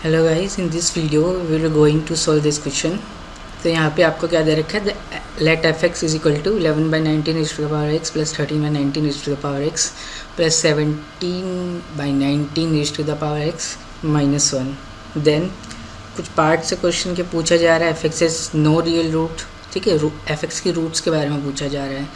Hello guys, in this video we are going to solve this question. तो यहाँ पे आपको क्या दे रखा है, let f x is equal to 11/19 is to the power x plus 13/19 is to the power x plus 17/19 is to the power x minus 1। Then कुछ part से क्वेश्चन के पूछा जा रहा है, f x is no real root. ठीक है, f x की रूट्स के बारे में पूछा जा रहा है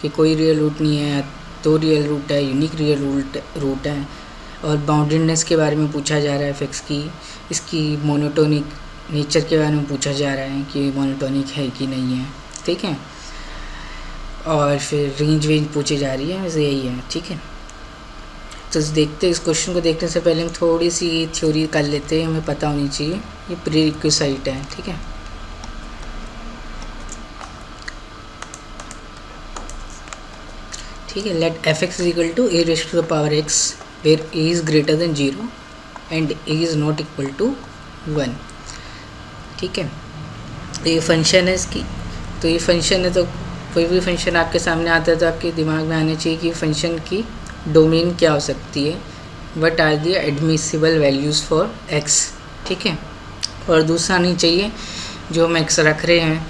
कि कोई रियल रूट नहीं है, दो रियल रूट है, यूनिक रियल रूट है। और बाउंडेडनेस के बारे में पूछा जा रहा है एफ एक्स की, इसकी मोनोटोनिक नेचर के बारे में पूछा जा रहा है कि मोनोटोनिक है कि नहीं है। ठीक है, और फिर रेंज पूछी जा रही है, वैसे यही है। ठीक है, तो देखते इस क्वेश्चन को देखने से पहले हम थोड़ी सी थ्योरी कर लेते हैं, हमें पता होनी चाहिए। ये प्रीरिक्विजिट है। ठीक है, ठीक है, let f x is equal to a raise to the power x where a is greater than 0 and a is not equal to 1। ठीक है, तो ये फंक्शन है इसकी। तो ये फंक्शन है, तो कोई भी फंक्शन आपके सामने आता है तो आपके दिमाग में आना चाहिए कि फंक्शन की डोमेन क्या हो सकती है, what are the admissible values for x। ठीक है, और दूसरा नहीं चाहिए जो हम x रख रहे हैं,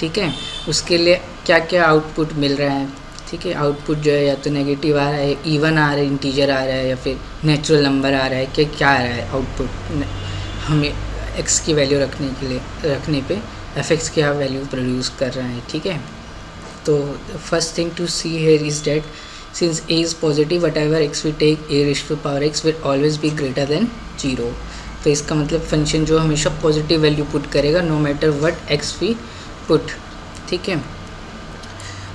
ठीक है, उसके लिए क्या क्या आउटपुट मिल रहा है। ठीक है, आउटपुट जो है या तो नेगेटिव आ रहा है, इवन आ रहा है, इंटीजर आ रहा है, या फिर नेचुरल नंबर आ रहा है, कि क्या आ रहा है आउटपुट हमें x की वैल्यू रखने पे एफ एक्स की वैल्यू प्रोड्यूस कर रहा है। ठीक है, तो first thing to see here is that since a is positive whatever x we take a raise to power x will always be greater than 0। तो इसका मतलब फंक्शन जो हमेशा पॉजिटिव वैल्यू पुट करेगा no matter what x we put. ठीक है,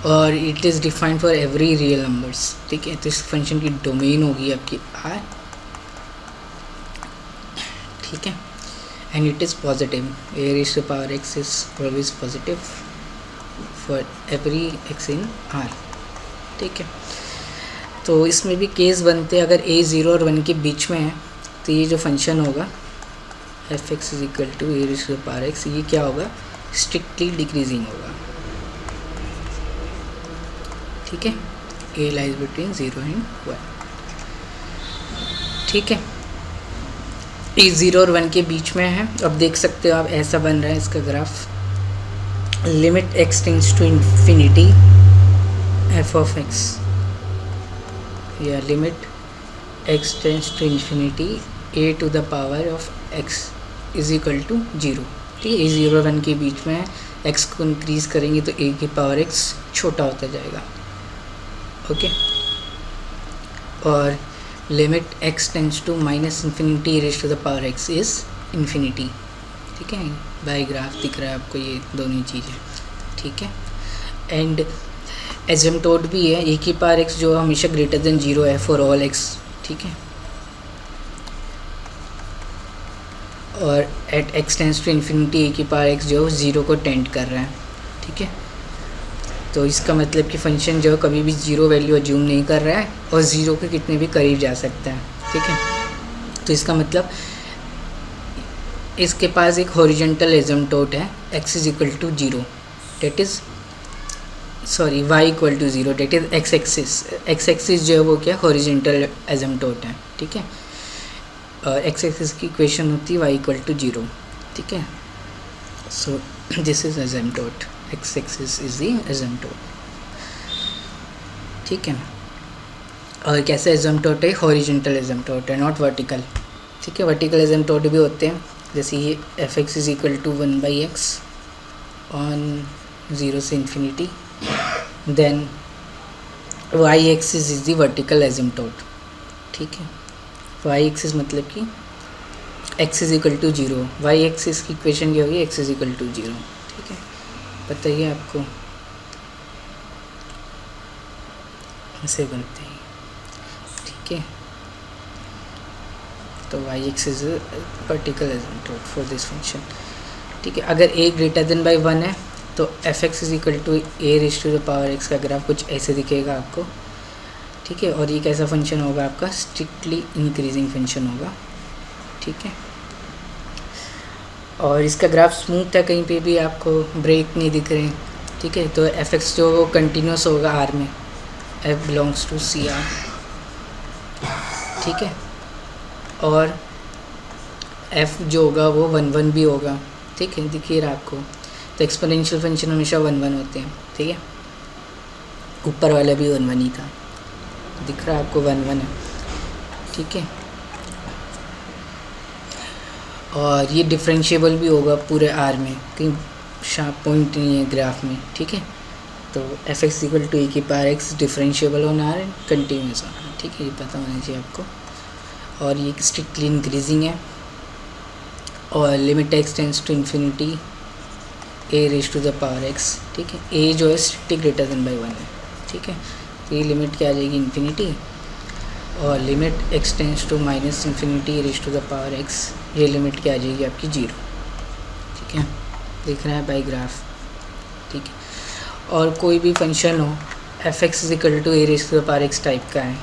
और it is defined for every real numbers. ठीक है, तो इस फंक्शन की डोमेन होगी आपकी r। ठीक है, and it is positive, a raise to power x is always positive for every x in r। ठीक है, तो इसमें भी केस बनते हैं, अगर a 0 और 1 के बीच में है तो ये जो फंक्शन होगा F x is equal to a raise to power x, ये क्या होगा, स्ट्रिक्टली डिक्रीजिंग होगा। ठीक है, a लाइज बिटवीन 0 एंड 1। ठीक है, a 0 और 1 के बीच में है। अब देख सकते हो आप, ऐसा बन रहा है इसका graph. Limit x tends to infinity f of x, या limit x tends to infinity a to the power of x is equal to 0। ठीक है, a 0 और 1 के बीच में है, x को इंक्रीज़ करेंगे तो a की पावर x छोटा होता जाएगा। ओके, और limit x tends to minus infinity raise to the power x is infinity. ठीक है, बाई ग्राफ दिख रहा है आपको ये दोनों चीज़ें। ठीक है, एंड एसिम्पटोट भी है, a की पावर x जो हमेशा ग्रेटर देन 0 है फॉर ऑल x। ठीक है, और at x tends to infinity a की पावर x जो 0 को टेंड कर रहा है। ठीक है, तो इसका मतलब कि फंक्शन जो कभी भी 0 वैल्यू अज्यूम नहीं कर रहा है और 0 के कितने भी करीब जा सकता है। ठीक है, तो इसका मतलब इसके पास एक हॉरिजॉन्टल एसिम्पटोट है, x is equal to 0, that is sorry y equal to 0, that is x axis जो है वो क्या हॉरिजॉन्टल एसिम्पटोट है। ठीक है, और x एक्सिस की इक्वेशन होती है y इक्वल टू 0। ठीक है, so this is asymptote, x axis is the asymptote. ठीक है, और कैसे एसिम्पटोट है, हॉरिजॉन्टल एसिम्पटोट है, नॉट वर्टिकल। ठीक है, वर्टिकल एसिम्पटोट भी होते हैं, जैसे ये F x is equal to 1/x on 0 से infinity, then y axis is the vertical asymptote. ठीक है, y एक्सिस मतलब कि x is equal to 0, y axis की इक्वेशन क्या होगी, x इज इक्वल टू 0। ठीक है, बताइए आपको ऐसे बनते हैं। ठीक है, तो y axis vertical asymptote for this function. ठीक है, अगर a ग्रेटर देन बाई 1 है तो F x is equal to a raise to the power x का ग्राफ कुछ ऐसे दिखेगा आपको। ठीक है, और ये कैसा फंक्शन होगा आपका, स्ट्रिक्टली इंक्रीजिंग फंक्शन होगा। ठीक है, और इसका ग्राफ स्मूथ है, कहीं पे भी आपको ब्रेक नहीं दिख रहे। ठीक है, तो एफ एक्स जो वो कंटिन्यूस होगा आर में, f belongs to c r. ठीक है, और एफ जो होगा वो 1 भी होगा, ठीक है, दिखिए रहा आपको। तो एक्सपोनेंशियल फंक्शन हमेशा 1 होते हैं, ठीक है। ऊपर वाला भी 1 ही था, दिख रहा है आपको 1 है, ठीक है। और ये डिफरेंशिएबल भी होगा पूरे आर में, कहीं शार्प पॉइंट नहीं है ग्राफ में, ठीक है। तो एफ एक्स इक्वल टू ए की power x differentiable on r and continuous on r, ठीक है, ये पता होना चाहिए आपको। और ये स्ट्रिक्टली इंक्रीजिंग है और limit x tends to infinity a raise to the power x, ठीक है। ए जो है स्ट्रिक्टली ग्रेटर देन बाई 1 है, ठीक है। तो ये लिमिट क्या आ जाएगी, इन्फिनिटी, और limit x tends to minus infinity raise to the power x, ये लिमिट क्या आ जाएगी आपकी 0, ठीक है, दिख रहा है बाई ग्राफ, ठीक है। और कोई भी फंक्शन हो f x is equal to a raise to the power x type का है,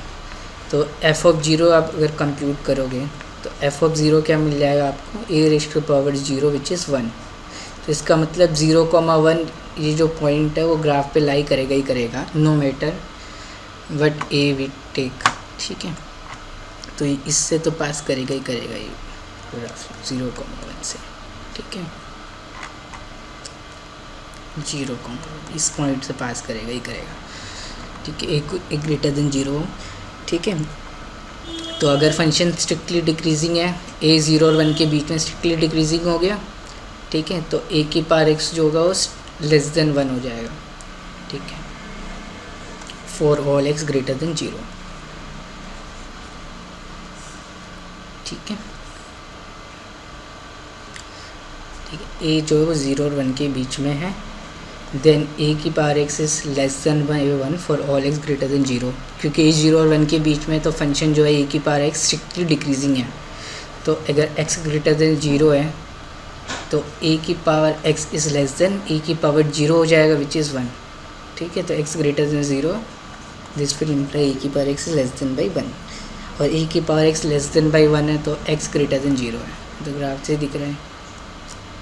तो एफ ऑफ 0 आप अगर कंप्यूट करोगे तो एफ ऑफ 0 क्या मिल जाएगा आपको, A raise to the power 0 which is 1। तो इसका मतलब 0,1 ये जो पॉइंट है वो ग्राफ पे लाई करेगा ही करेगा, no matter what a we take, ठीक है। तो इससे तो पास करेगा ही करेगा ये ग्राफ 0,1 से, ठीक है, 0,1 इस पॉइंट से पास करेगा ही करेगा, ठीक है, एक ग्रेटर देन 0, ठीक है। तो अगर फंक्शन स्ट्रिक्टली डिक्रीजिंग है, ए 0 और 1 के बीच में स्ट्रिक्टली डिक्रीजिंग हो गया, ठीक है, तो ए की पावर एक्स जो होगा वो लेस देन 1 हो जाएगा, ठीक है, for all x greater than 0, ठीक है, ठीक है। ए जो है वो 0 और 1 के बीच में है, देन ए की power X is less than by 1 for all x greater than 0, क्योंकि ए 0 और 1 के बीच में तो फंक्शन जो है ए की पावर एक्स स्ट्रिक्टली डिक्रीजिंग है। तो अगर एक्स ग्रेटर देन 0 है तो ए की power X is less than A की पावर 0 हो जाएगा विच इज़ 1, ठीक है। तो X greater than 0 this will imply A की power X is less than by 1, और ए की power X less than by 1 है तो एक्स ग्रेटर देन 0 है, तो ग्राफ से दिख रहा है,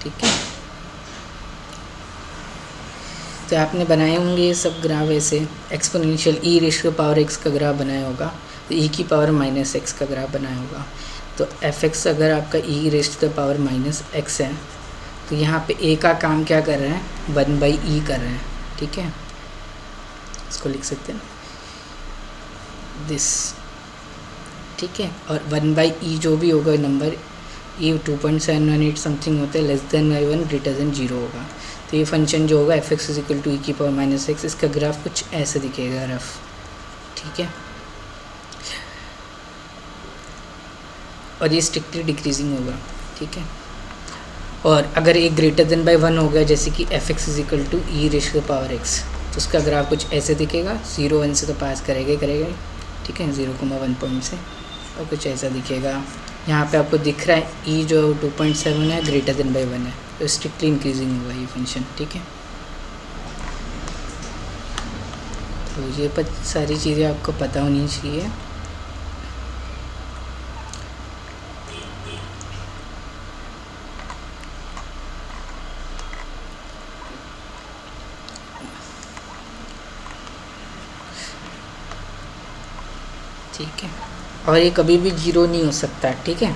ठीक है। तो आपने बनाए होंगे ये सब ग्राफ ऐसे, exponential E raise to power X का ग्राफ बनाया होगा, तो ई की पावर माइनस एक्स का ग्राफ बनाया होगा। तो एफ एक्स अगर आपका E raise to the power minus X है तो यहाँ पे ए का काम क्या कर रहे हैं, 1/e कर रहे हैं, ठीक है, इसको लिख सकते हैं दिस, ठीक है। और 1/e जो भी होगा नंबर, ये 2.718 समथिंग होता है, less than by 1 greater than 0 होगा। तो ये फंक्शन जो होगा F x is equal to E की पावर माइनस एक्स, इसका ग्राफ कुछ ऐसे दिखेगा रफ, ठीक है। और ये स्ट्रिक्टली डिक्रीजिंग होगा, ठीक है। और अगर ये ग्रेटर देन बाई 1 हो गया, जैसे कि f x is equal to e raise to the power x, तो उसका ग्राफ कुछ ऐसे दिखेगा, 0 1 से तो पास करेगा ही करेगा, ठीक है, 0,1 पॉइंट से, और कुछ ऐसा दिखेगा। यहाँ पे आपको दिख रहा है ई जो 2.7 है ग्रेटर देन बाई 1 है, तो स्ट्रिक्टली इंक्रीजिंग होगा ये फंक्शन, ठीक है। तो ये सारी चीज़ें आपको पता होनी चाहिए। ठीक है, और ये कभी भी 0 नहीं हो सकता, ठीक है।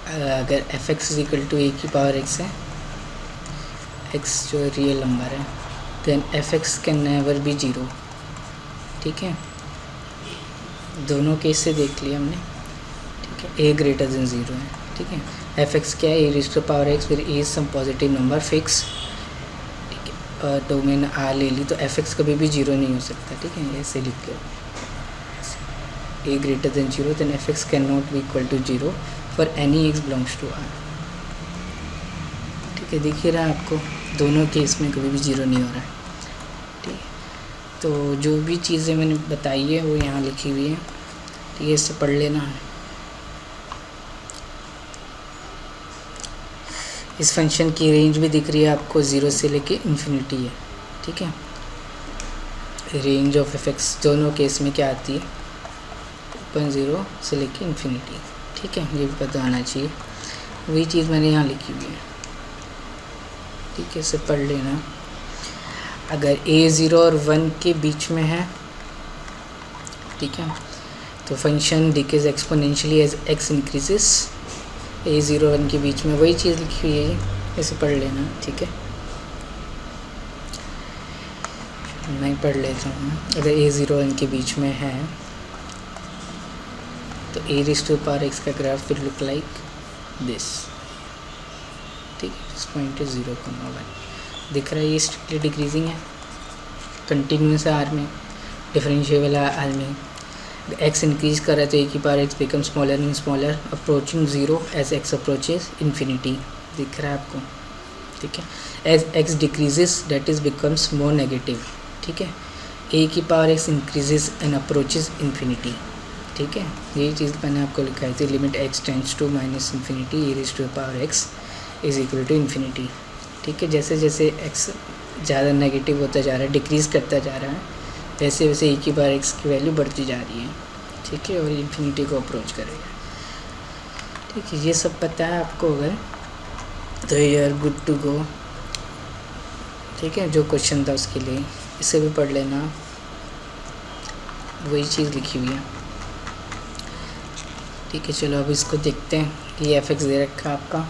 अगर F x is equal to ए की पावर एक्स है, एक्स जो रियल नंबर है, then F X can never be 0, ठीक है। दोनों केस से देख लिया हमने, ठीक है, ए ग्रेटर देन 0 है, ठीक है। एफ एक्स क्या है, ए रेज़ टू पावर एक्स फिर ए सम पॉजिटिव नंबर फिक्स, ठीक है, और डोमेन आर ले ली, तो एफ एक्स कभी भी 0 नहीं हो सकता, ठीक है, ऐसे लिख के a greater than 0 then fx cannot be equal to 0 for any x belongs to R, ठीक है, दिख ही रहा है आपको, दोनों केस में कभी भी 0 नहीं हो रहा है, ठीक है। तो जो भी चीज़ें मैंने बताई है वो यहाँ लिखी हुई है, ठीक है, इससे पढ़ लेना। इस फंक्शन की रेंज भी दिख रही है आपको, 0 से लेके इन्फिनिटी है, ठीक है। रेंज ऑफ एफ एक्स दोनों केस में क्या आती है, 0 से लेके इन्फिनिटी, ठीक है, ये भी पता होना चाहिए। वही चीज़ मैंने यहाँ लिखी हुई है, ठीक है, इसे पढ़ लेना। अगर a 0 और 1 के बीच में है, ठीक है, तो function decays exponentially as x increases, A01 के बीच में वही चीज़ लिखी हुई है, ऐसे पढ़ लेना, ठीक है। मैं पढ़ लेता हूँ। अगर A01 के बीच में है तो e⁻x का graph will look like this, ठीक है। दिस पॉइंट इज 0,1 दिख रहा है, ये स्ट्रिक्टली डिक्रीजिंग है, कंटिन्यूस है आर में, डिफरेंशिएबल आर में। x इंक्रीज कर रहा है तो e⁻x become smaller and smaller approaching 0 as x approaches infinity, दिख रहा है आपको, ठीक है। As x decreases that is becomes more negative, ठीक है। e⁻x increases and approaches infinity, ठीक है। यही चीज़ मैंने आपको लिखाई थी, limit x tends to minus infinity e⁻x is equal to infinity, ठीक है। जैसे जैसे x ज़्यादा नेगेटिव होता जा रहा है, डिक्रीज़ करता जा रहा है, वैसे वैसे e⁻x की वैल्यू बढ़ती जा रही है, ठीक है, और इन्फिनिटी को अप्रोच करेगा, ठीक है। ये सब पता है आपको अगर, तो you are good to go, ठीक है। जो क्वेश्चन था उसके लिए इसे भी पढ़ लेना, वही चीज़ लिखी हुई है, ठीक है। चलो अब इसको देखते हैं। ये f(x) दे रखा है आपका,